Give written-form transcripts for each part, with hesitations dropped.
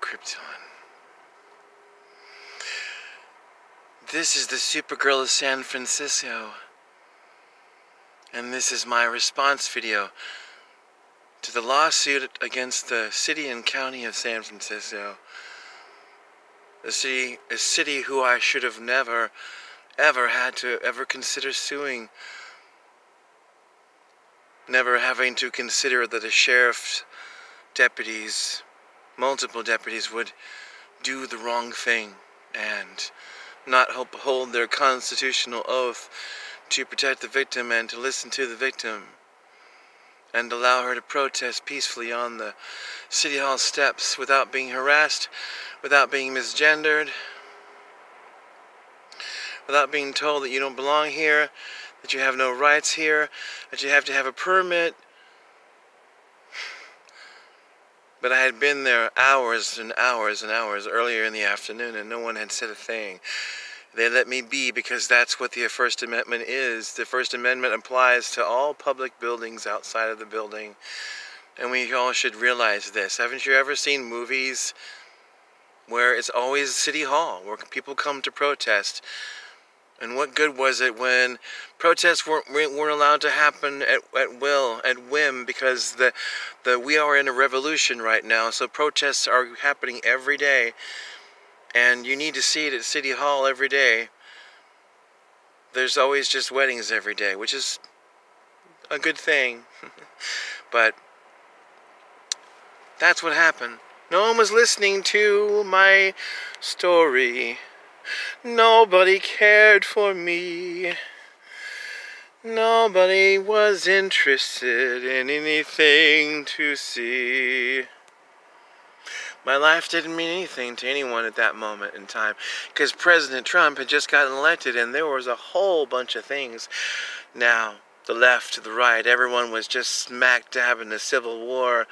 Krypton. This is the Supergirl of San Francisco. And this is my response video to the lawsuit against the city and county of San Francisco. A city who I should have never, ever had to ever consider suing. Never having to consider that a sheriff's deputies, multiple deputies, would do the wrong thing and not uphold their constitutional oath to protect the victim and to listen to the victim and allow her to protest peacefully on the City Hall steps without being harassed, without being misgendered, without being told that you don't belong here, that you have no rights here, that you have to have a permit. But I had been there hours and hours and hours earlier in the afternoon and no one had said a thing. They let me be because that's what the First Amendment is. The First Amendment applies to all public buildings outside of the building. And we all should realize this. Haven't you ever seen movies where it's always City Hall, where people come to protest? And what good was it when protests weren't allowed to happen at will, at whim, because we are in a revolution right now, so protests are happening every day. And you need to see it at City Hall every day. There's always just weddings every day, which is a good thing. But that's what happened. No one was listening to my story. Nobody cared for me. Nobody was interested in anything to see. My life didn't mean anything to anyone at that moment in time because President Trump had just gotten elected and there was a whole bunch of things. Now, the left to the right, everyone was just smack dab in the Civil War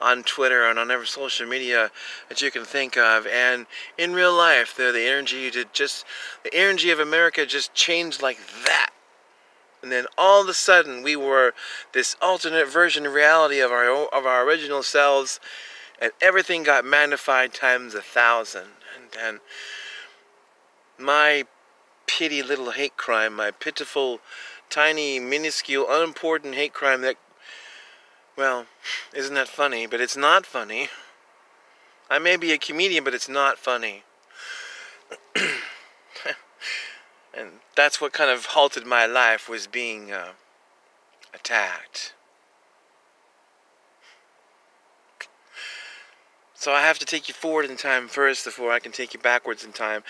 on Twitter and on every social media that you can think of. And in real life, the energy of America just changed like that. And then all of a sudden, we were this alternate version of reality of our original selves. And everything got magnified times 1,000. And then my petty little hate crime, my pitiful, tiny, minuscule, unimportant hate crime that, well, isn't that funny? But it's not funny. I may be a comedian, but it's not funny. And that's what kind of halted my life, was being attacked. So I have to take you forward in time first before I can take you backwards in time.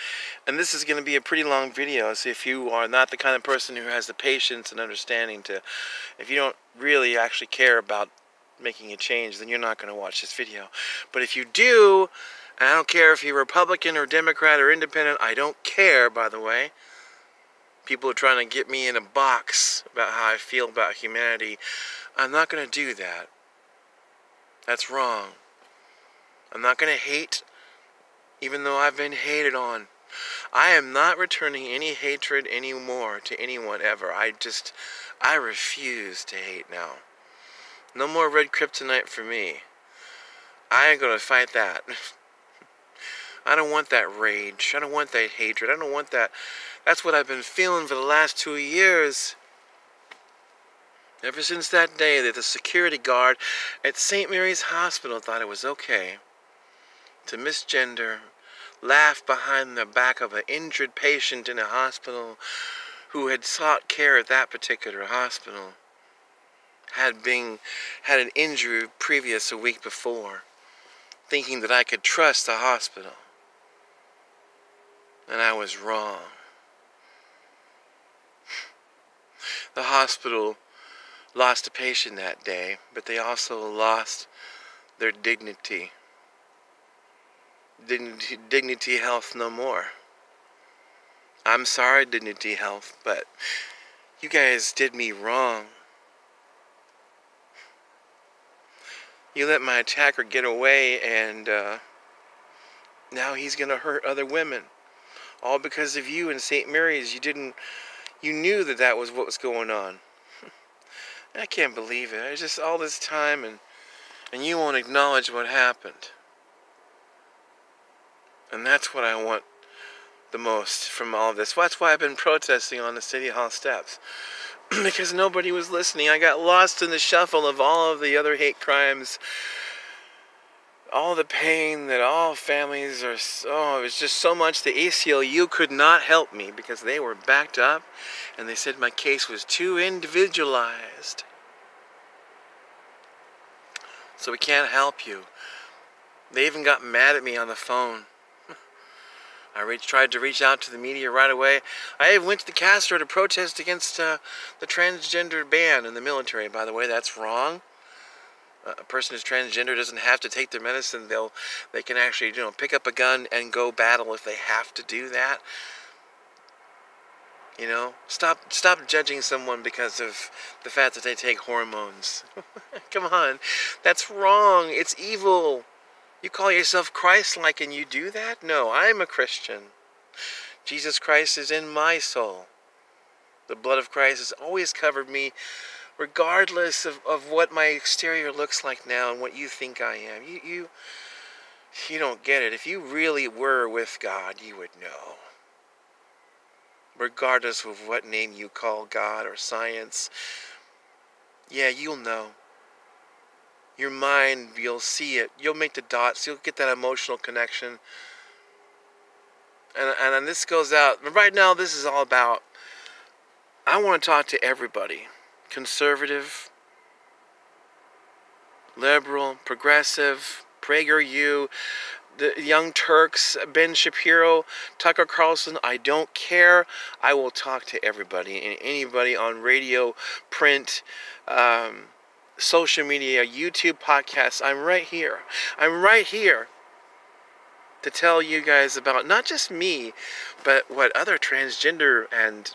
And this is going to be a pretty long video, so if you are not the kind of person who has the patience and understanding if you don't really actually care about making a change, then you're not going to watch this video. But if you do, and I don't care if you're Republican or Democrat or Independent, I don't care, by the way. People are trying to get me in a box about how I feel about humanity. I'm not going to do that. That's wrong. I'm not going to hate, even though I've been hated on. I am not returning any hatred anymore to anyone ever. I refuse to hate now. No more red kryptonite for me. I ain't going to fight that. I don't want that rage. I don't want that hatred. I don't want that. That's what I've been feeling for the last 2 years. Ever since that day that the security guard at St. Mary's Hospital thought it was okay to misgender, laugh behind the back of an injured patient in a hospital who had sought care at that particular hospital, had an injury previous a week before, thinking that I could trust the hospital. And I was wrong. The hospital lost a patient that day, but they also lost their dignity. Dignity Health no more. I'm sorry, Dignity Health, but you guys did me wrong. You let my attacker get away, and now he's going to hurt other women. All because of you and St. Mary's. You knew that was what was going on. I can't believe it. It's just all this time, and you won't acknowledge what happened. And that's what I want the most from all of this. That's why I've been protesting on the City Hall steps. Because nobody was listening. I got lost in the shuffle of all of the other hate crimes. All the pain that all families are... Oh, it was just so much. The ACLU could not help me because they were backed up. And they said my case was too individualized. So we can't help you. They even got mad at me on the phone. I tried to reach out to the media right away. I went to the Castro to protest against the transgender ban in the military. By the way, that's wrong. A person who's transgender doesn't have to take their medicine. They can actually, pick up a gun and go battle if they have to do that. Stop judging someone because of the fact that they take hormones. Come on, that's wrong. It's evil. You call yourself Christ-like and you do that? No, I'm a Christian. Jesus Christ is in my soul. The blood of Christ has always covered me, regardless of what my exterior looks like now and what you think I am. You don't get it. If you really were with God, you would know. Regardless of what name you call God or science, yeah, you'll know. Your mind, you'll see it. You'll make the dots. You'll get that emotional connection. And this goes out. Right now, this is all about... I want to talk to everybody. Conservative, liberal, progressive, PragerU, the Young Turks, Ben Shapiro, Tucker Carlson. I don't care. I will talk to everybody. And anybody on radio, print, social media, YouTube, podcasts. I'm right here. I'm right here to tell you guys about not just me, but what other transgender and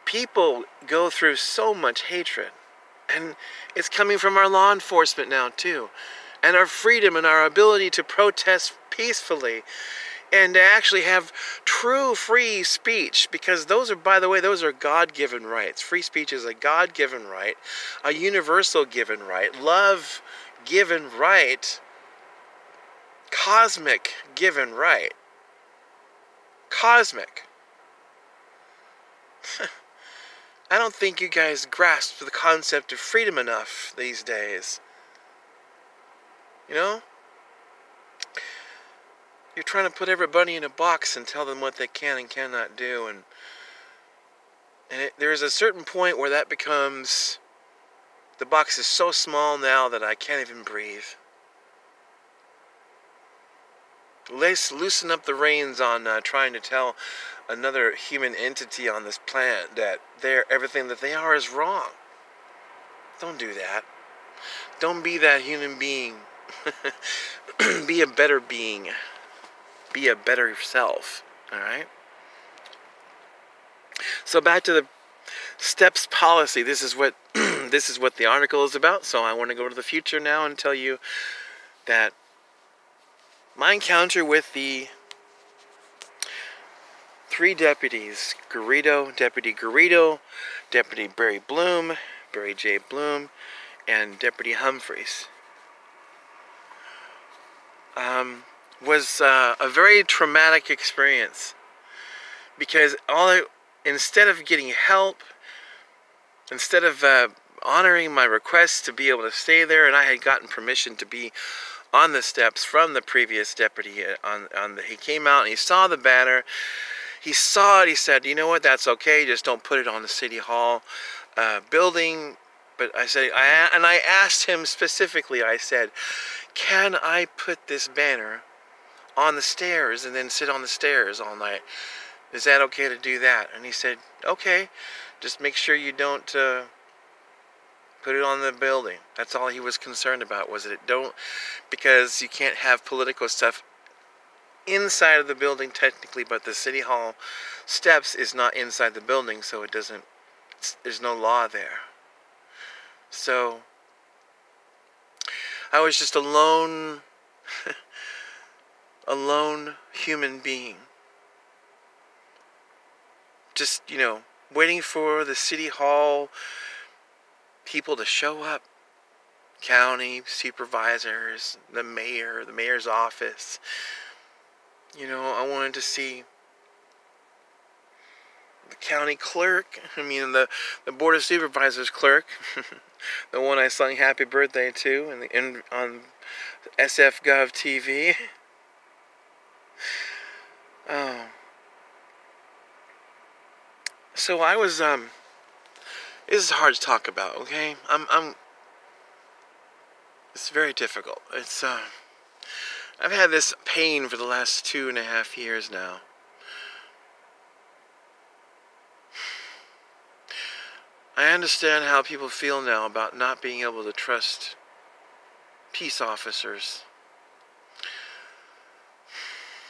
people go through so much hatred. And it's coming from our law enforcement now too. And our freedom and our ability to protest peacefully and to actually have true free speech, because those are, by the way, those are God-given rights. Free speech is a God-given right, a universal given right, love-given right, cosmic given right. Cosmic. I don't think you guys grasp the concept of freedom enough these days. You're trying to put everybody in a box and tell them what they can and cannot do. And there's a certain point where that becomes... The box is so small now that I can't even breathe. Let's loosen up the reins on trying to tell another human entity on this planet that everything that they are is wrong. Don't do that. Don't be that human being. Be a better being. Be a better self. Alright? So back to the steps policy. This is what the article is about. So I want to go to the future now and tell you that my encounter with the 3 deputies, Deputy Garrido, Deputy Barry J. Bloom, and Deputy Humphreys, was a very traumatic experience, because instead of getting help, instead of honoring my request to be able to stay there, and I had gotten permission to be on the steps from the previous deputy. He came out and he saw the banner. He saw it. He said, "You know what? That's okay. Just don't put it on the City Hall building." But I asked him specifically. I said, "Can I put this banner on the stairs and then sit on the stairs all night? Is that okay to do that?" And he said, "Okay. Just make sure you don't put it on the building." That's all he was concerned about, was that it don't, because you can't have political stuff inside of the building technically, but the City Hall steps is not inside the building, so it doesn't, there's no law there. So I was just a lone human being, just waiting for the City Hall people to show up. County supervisors, the mayor's office, You know, I wanted to see the county clerk, the Board of Supervisors clerk, the one I sung Happy Birthday to on SF.gov TV. So I was, this is hard to talk about, okay? It's very difficult. I've had this pain for the last 2.5 years now. I understand how people feel now about not being able to trust peace officers.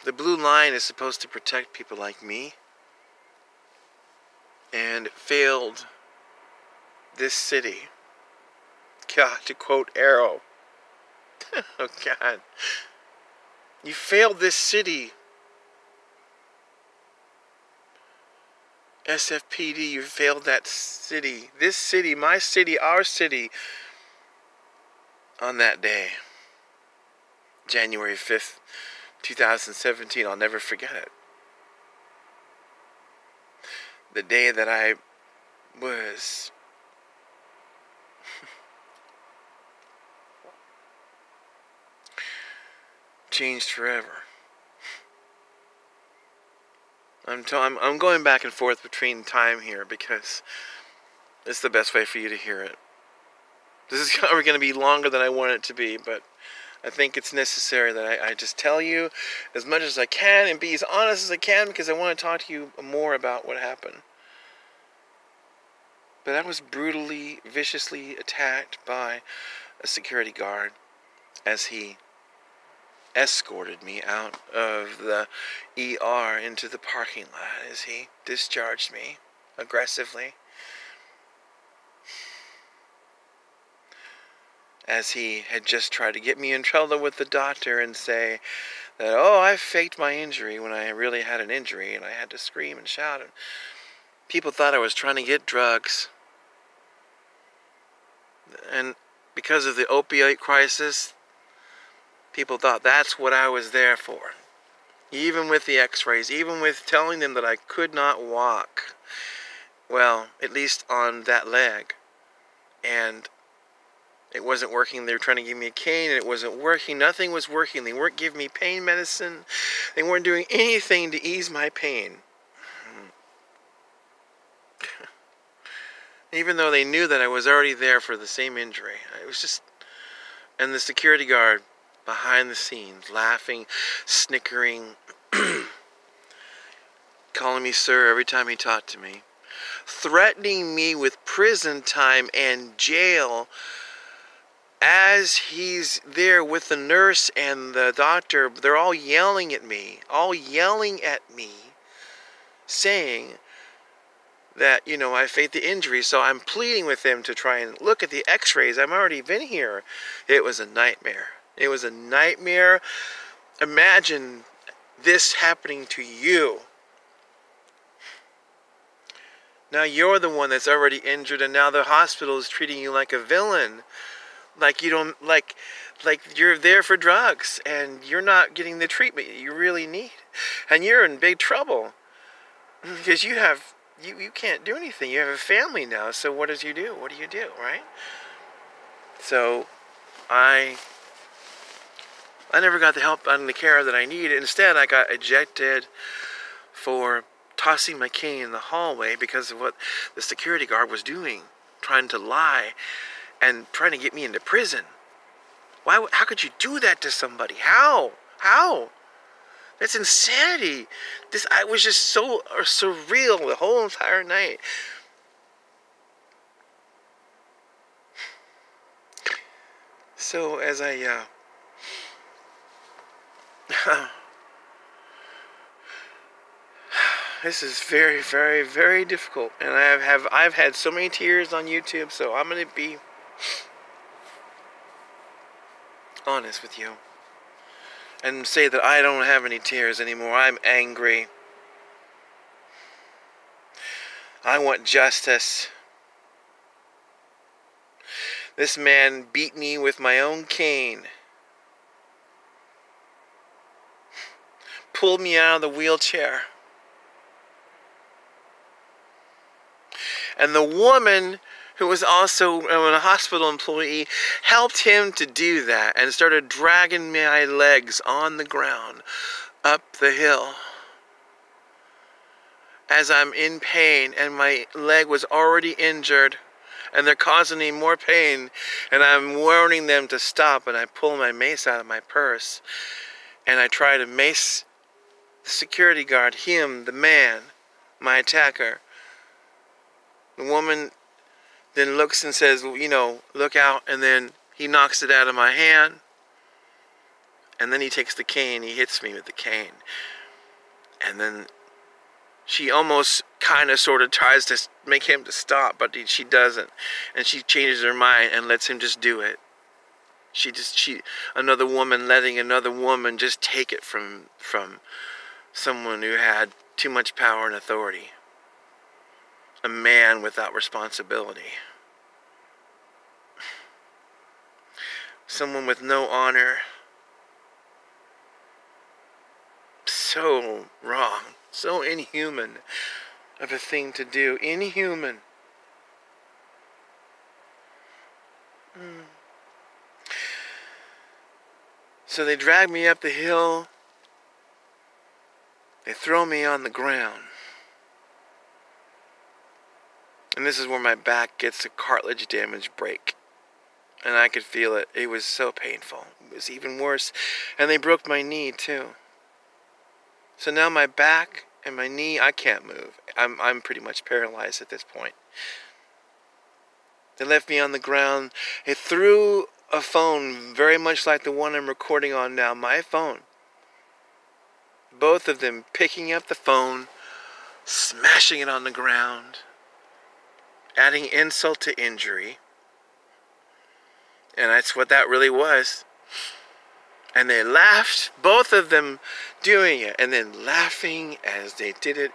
The blue line is supposed to protect people like me, and it failed this city. God, to quote Arrow. Oh God. You failed this city. SFPD, you failed that city. This city, my city, our city. On that day. January 5th, 2017. I'll never forget it. The day that I was changed forever. I'm going back and forth between time here because it's the best way for you to hear it. This is going to be longer than I want it to be, but I think it's necessary that I just tell you as much as I can and be as honest as I can because I want to talk to you more about what happened. But I was brutally, viciously attacked by a security guard as he escorted me out of the ER into the parking lot as he discharged me aggressively. As he had just tried to get me in trouble with the doctor and say that, oh, I faked my injury when I really had an injury and I had to scream and shout. And people thought I was trying to get drugs. And because of the opioid crisis, people thought that's what I was there for. Even with the x-rays, even with telling them that I could not walk. Well, at least on that leg. And it wasn't working. They were trying to give me a cane and it wasn't working. Nothing was working. They weren't giving me pain medicine. They weren't doing anything to ease my pain. Even though they knew that I was already there for the same injury. It was just... And the security guard behind the scenes, laughing, snickering, calling me sir every time he talked to me, threatening me with prison time and jail as he's there with the nurse and the doctor. They're all yelling at me, saying that, you know, I faked the injury, so I'm pleading with them to try and look at the x-rays. I've already been here. It was a nightmare. It was a nightmare. Imagine this happening to you. Now you're the one that's already injured, and now the hospital is treating you like a villain. Like you don't, like you're there for drugs, and you're not getting the treatment you really need. And you're in big trouble. Because you can't do anything. You have a family now, so what do you do? What do you do, right? So, I never got the help and the care that I needed. Instead, I got ejected for tossing my cane in the hallway because of what the security guard was doing. Trying to lie and trying to get me into prison. How could you do that to somebody? How? That's insanity. I was just so surreal the whole entire night. So as I this is very, very, very difficult, and I've had so many tears on YouTube, so I'm gonna be honest with you and say that I don't have any tears anymore. I'm angry. I want justice. This man beat me with my own cane. pulled me out of the wheelchair. And the woman, who was also a hospital employee, helped him to do that and started dragging my legs on the ground up the hill. As I'm in pain and my leg was already injured and they're causing me more pain, and I'm warning them to stop, and I pull my mace out of my purse and I try to mace the security guard, him, the man, my attacker. The woman then looks and says, you know, look out, and then he knocks it out of my hand, and then he takes the cane, he hits me with the cane, and then she almost kind of sort of tries to make him to stop, but she doesn't, and she changes her mind and lets him just do it. Another woman letting another woman just take it from someone who had too much power and authority. A man without responsibility. Someone with no honor. So wrong. So inhuman of a thing to do. Inhuman. So they drag me up the hill. They throw me on the ground. And this is where my back gets a cartilage damage break. And I could feel it. It was so painful. It was even worse. And they broke my knee too. So now my back and my knee, I can't move. I'm pretty much paralyzed at this point. They left me on the ground. They threw a phone very much like the one I'm recording on now, my phone. Both of them picking up the phone, smashing it on the ground, adding insult to injury. And that's what that really was. And they laughed, both of them doing it, and then laughing as they did it,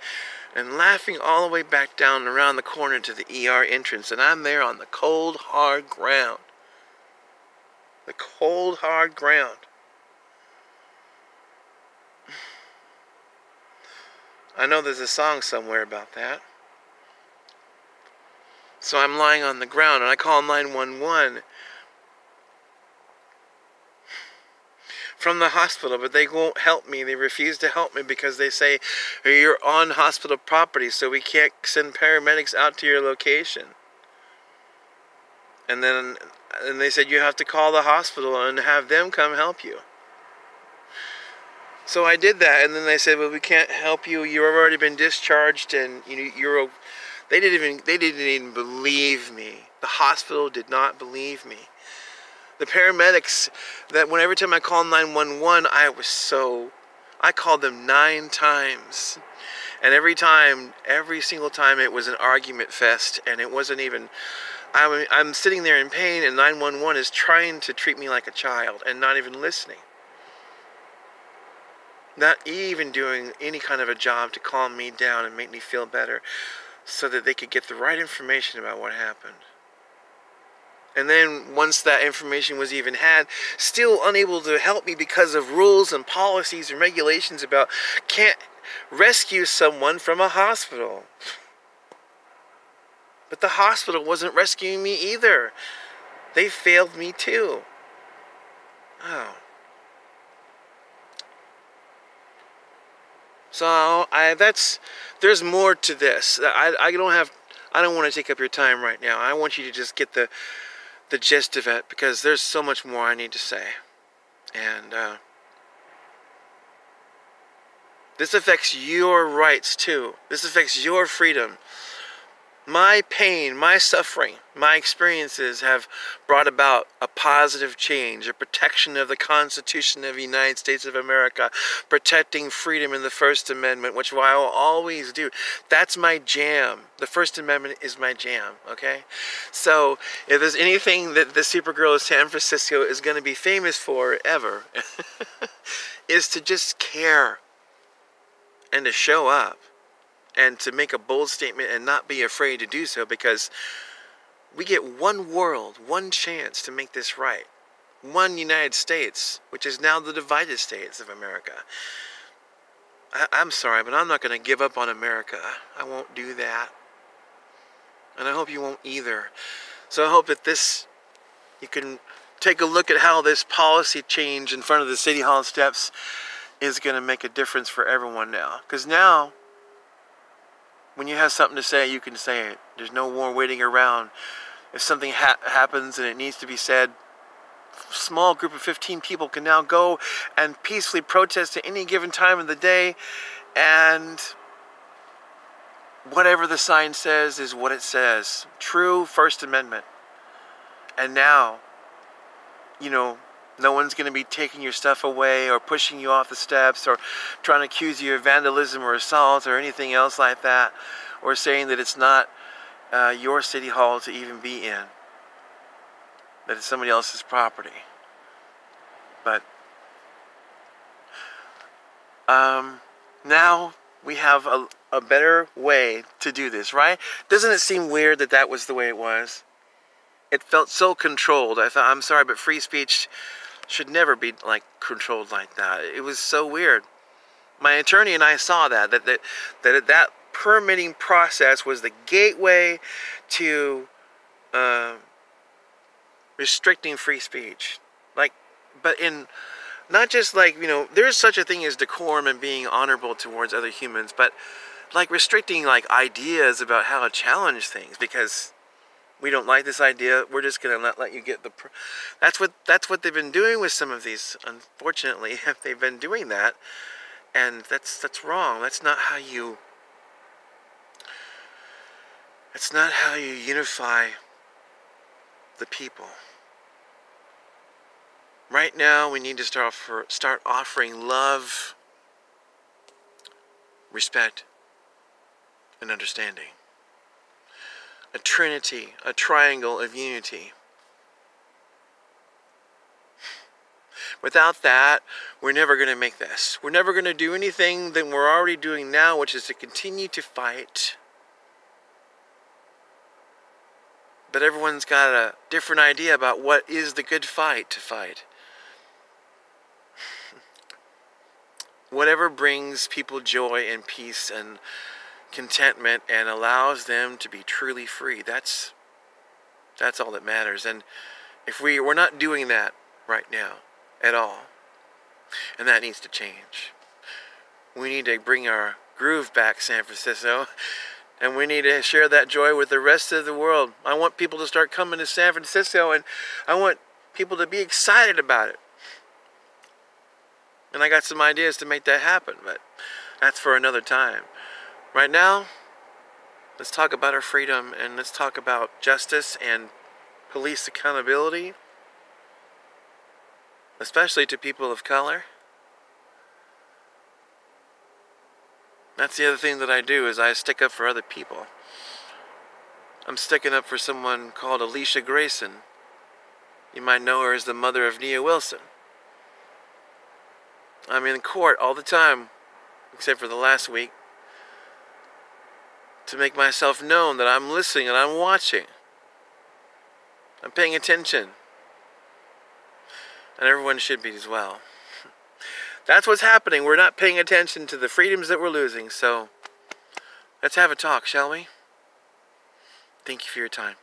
and laughing all the way back down around the corner to the ER entrance. And I'm there on the cold, hard ground. The cold, hard ground. I know there's a song somewhere about that. So I'm lying on the ground, and I call 911 from the hospital, but they won't help me. They refuse to help me because they say, you're on hospital property, so we can't send paramedics out to your location. And they said, you have to call the hospital and have them come help you. So I did that, and then they said, well, we can't help you. You've already been discharged, and they didn't even believe me. The hospital did not believe me. The paramedics, every time I called 911, I called them 9 times. And every single time it was an argument fest, and it wasn't even, I'm sitting there in pain, and 911 is trying to treat me like a child and not even listening. Not even doing any kind of a job to calm me down and make me feel better so that they could get the right information about what happened. And then once that information was even had, still unable to help me because of rules and policies and regulations about can't rescue someone from a hospital. But the hospital wasn't rescuing me either. They failed me too. Oh. So there's more to this. I don't want to take up your time right now. I want you to just get the gist of it, because there's so much more I need to say. And this affects your rights too. This affects your freedom. My pain, my suffering, my experiences have brought about a positive change, a protection of the Constitution of the United States of America, protecting freedom in the First Amendment, which I will always do. That's my jam. The First Amendment is my jam, okay? So if there's anything that the Supergirl of San Francisco is going to be famous for ever, is to just care and to show up. And to make a bold statement and not be afraid to do so, because we get one world, one chance to make this right. One United States, which is now the divided states of America. I'm sorry, but I'm not going to give up on America. I won't do that. And I hope you won't either. So I hope that you can take a look at how this policy change in front of the City Hall steps is going to make a difference for everyone now. Because now, when you have something to say, you can say it. There's no more waiting around. If something happens and it needs to be said, a small group of 15 people can now go and peacefully protest at any given time of the day, and whatever the sign says is what it says. True First Amendment. And now, you know, no one's going to be taking your stuff away or pushing you off the steps or trying to accuse you of vandalism or assault or anything else like that, or saying that it's not your city hall to even be in, that it's somebody else's property. But now we have a better way to do this, right? Doesn't it seem weird that that was the way it was? It felt so controlled. I thought, I'm sorry, but free speech should never be like controlled like that. It was so weird. My attorney and I saw that permitting process was the gateway to restricting free speech. Like, but in not just like, you know, there's such a thing as decorum and being honorable towards other humans, but like restricting like ideas about how to challenge things because we don't like this idea, we're just going to not let you get the... That's what they've been doing with some of these, unfortunately. They've been doing that, and that's wrong. That's not how you unify the people. Right now, we need to start offering love, respect, and understanding. A trinity, a triangle of unity. Without that, we're never going to make this. We're never going to do anything that we're already doing now, which is to continue to fight. But everyone's got a different idea about what is the good fight to fight. Whatever brings people joy and peace and contentment and allows them to be truly free. That's all that matters. And if we're not doing that right now at all, and that needs to change. We need to bring our groove back, San Francisco, and we need to share that joy with the rest of the world. I want people to start coming to San Francisco, and I want people to be excited about it. And I got some ideas to make that happen, but that's for another time. Right now, let's talk about our freedom, and let's talk about justice and police accountability, especially to people of color. That's the other thing that I do, is I stick up for other people. I'm sticking up for someone called Alicia Grayson. You might know her as the mother of Nia Wilson. I'm in court all the time, except for the last week, to make myself known that I'm listening and I'm watching. I'm paying attention. And everyone should be as well. That's what's happening. We're not paying attention to the freedoms that we're losing. So let's have a talk, shall we? Thank you for your time.